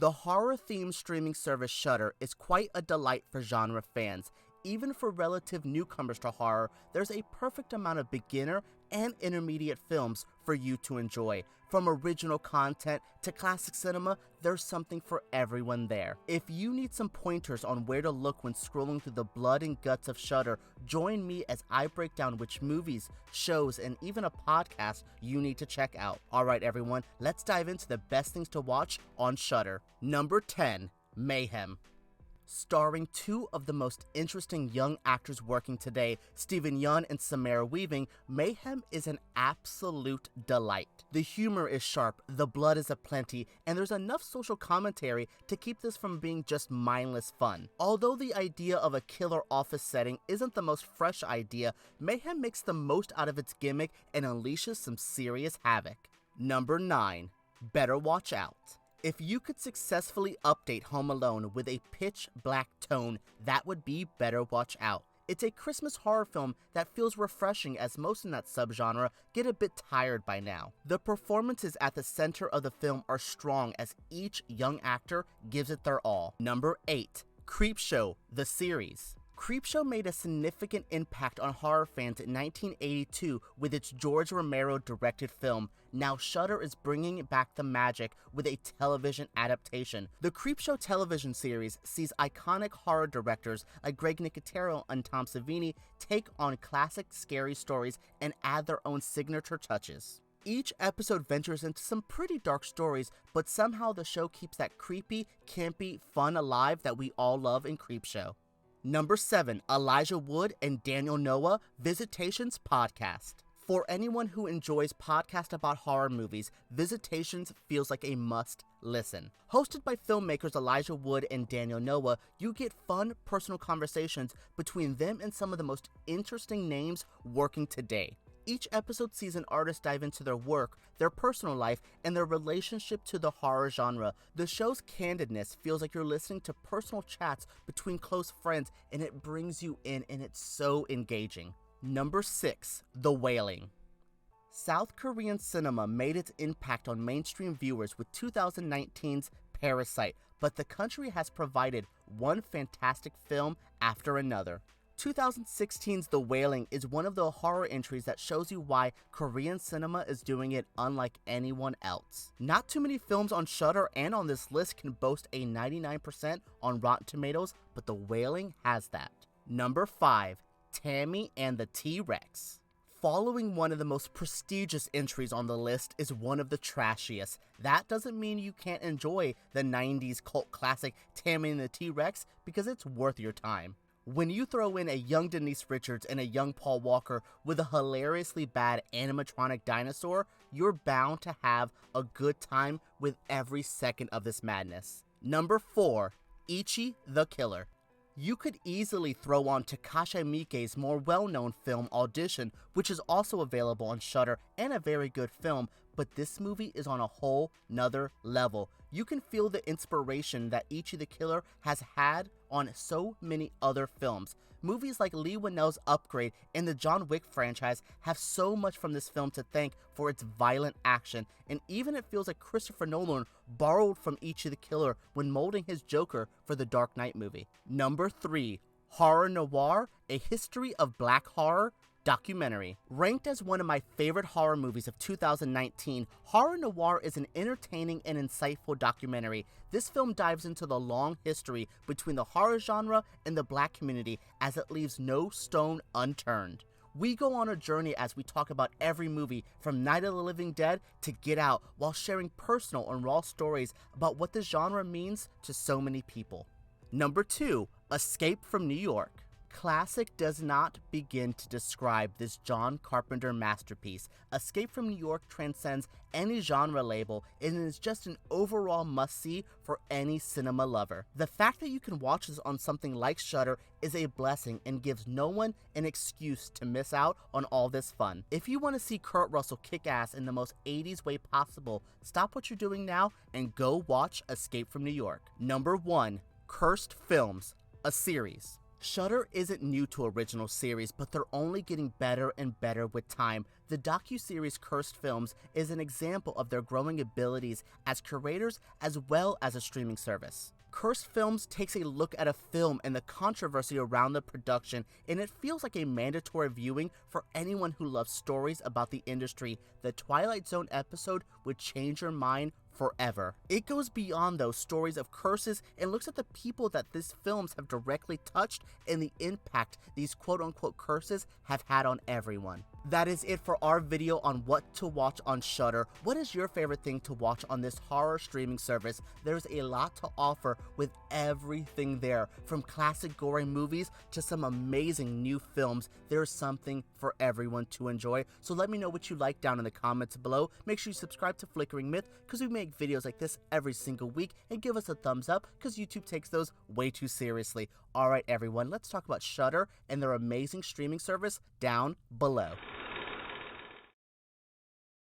The horror-themed streaming service Shudder is quite a delight for genre fans. Even for relative newcomers to horror, there's a perfect amount of beginner and intermediate films for you to enjoy. From original content to classic cinema, there's something for everyone there. If you need some pointers on where to look when scrolling through the blood and guts of Shudder, join me as I break down which movies, shows, and even a podcast you need to check out. Alright everyone, let's dive into the best things to watch on Shudder. Number 10. Mayhem. Starring two of the most interesting young actors working today, Steven Yeun and Samara Weaving, Mayhem is an absolute delight. The humor is sharp, the blood is aplenty, and there's enough social commentary to keep this from being just mindless fun. Although the idea of a killer office setting isn't the most fresh idea, Mayhem makes the most out of its gimmick and unleashes some serious havoc. Number 9. Better Watch Out. If you could successfully update Home Alone with a pitch black tone, that would be Better Watch Out. It's a Christmas horror film that feels refreshing as most in that subgenre get a bit tired by now. The performances at the center of the film are strong as each young actor gives it their all. Number 8. Creepshow, the series. Creepshow made a significant impact on horror fans in 1982 with its George Romero-directed film. Now Shudder is bringing back the magic with a television adaptation. The Creepshow television series sees iconic horror directors like Greg Nicotero and Tom Savini take on classic scary stories and add their own signature touches. Each episode ventures into some pretty dark stories, but somehow the show keeps that creepy, campy fun alive that we all love in Creepshow. Number 7. Elijah Wood and Daniel Noah, Visitations podcast. For anyone who enjoys podcasts about horror movies, Visitations feels like a must listen. Hosted by filmmakers Elijah Wood and Daniel Noah, you get fun, personal conversations between them and some of the most interesting names working today. Each episode sees an artist dive into their work, their personal life, and their relationship to the horror genre. The show's candidness feels like you're listening to personal chats between close friends, and it brings you in, and it's so engaging. Number 6. The Wailing. South Korean cinema made its impact on mainstream viewers with 2019's Parasite, but the country has provided one fantastic film after another. 2016's The Wailing is one of the horror entries that shows you why Korean cinema is doing it unlike anyone else. Not too many films on Shudder and on this list can boast a 99% on Rotten Tomatoes, but The Wailing has that. Number 5. Tammy and the TRex. Following one of the most prestigious entries on the list is one of the trashiest. That doesn't mean you can't enjoy the 90s cult classic Tammy and the TRex, because it's worth your time. When you throw in a young Denise Richards and a young Paul Walker with a hilariously bad animatronic dinosaur, you're bound to have a good time with every second of this madness. Number 4. Ichi the Killer. You could easily throw on Takashi Miike's more well-known film Audition, which is also available on Shudder and a very good film, but this movie is on a whole nother level. You can feel the inspiration that Ichi the Killer has had on so many other films. Movies like Lee Whannell's Upgrade and the John Wick franchise have so much from this film to thank for its violent action, and even it feels like Christopher Nolan borrowed from Ichi the Killer when molding his Joker for the Dark Knight movie. Number 3. Horror Noir, A History of Black Horror documentary. Ranked as one of my favorite horror movies of 2019, Horror Noir is an entertaining and insightful documentary. This film dives into the long history between the horror genre and the black community as it leaves no stone unturned. We go on a journey as we talk about every movie from Night of the Living Dead to Get Out, while sharing personal and raw stories about what the genre means to so many people. Number 2. Escape from New York. Classic does not begin to describe this John Carpenter masterpiece. Escape from New York transcends any genre label and is just an overall must-see for any cinema lover. The fact that you can watch this on something like Shudder is a blessing and gives no one an excuse to miss out on all this fun. If you want to see Kurt Russell kick ass in the most 80s way possible, stop what you're doing now and go watch Escape from New York. Number 1. Cursed Films, a series. Shudder isn't new to original series, but they're only getting better and better with time. The docuseries Cursed Films is an example of their growing abilities as curators as well as a streaming service. Cursed Films takes a look at a film and the controversy around the production, and it feels like a mandatory viewing for anyone who loves stories about the industry. The Twilight Zone episode would change your mind forever. It goes beyond those stories of curses and looks at the people that these films have directly touched and the impact these quote-unquote curses have had on everyone. That is it for our video on what to watch on Shudder. What is your favorite thing to watch on this horror streaming service? There's a lot to offer with everything there, from classic gory movies to some amazing new films. There's something for everyone to enjoy. So let me know what you like down in the comments below. Make sure you subscribe to Flickering Myth because we make videos like this every single week, and give us a thumbs up because YouTube takes those way too seriously. Alright everyone, let's talk about Shudder and their amazing streaming service down below.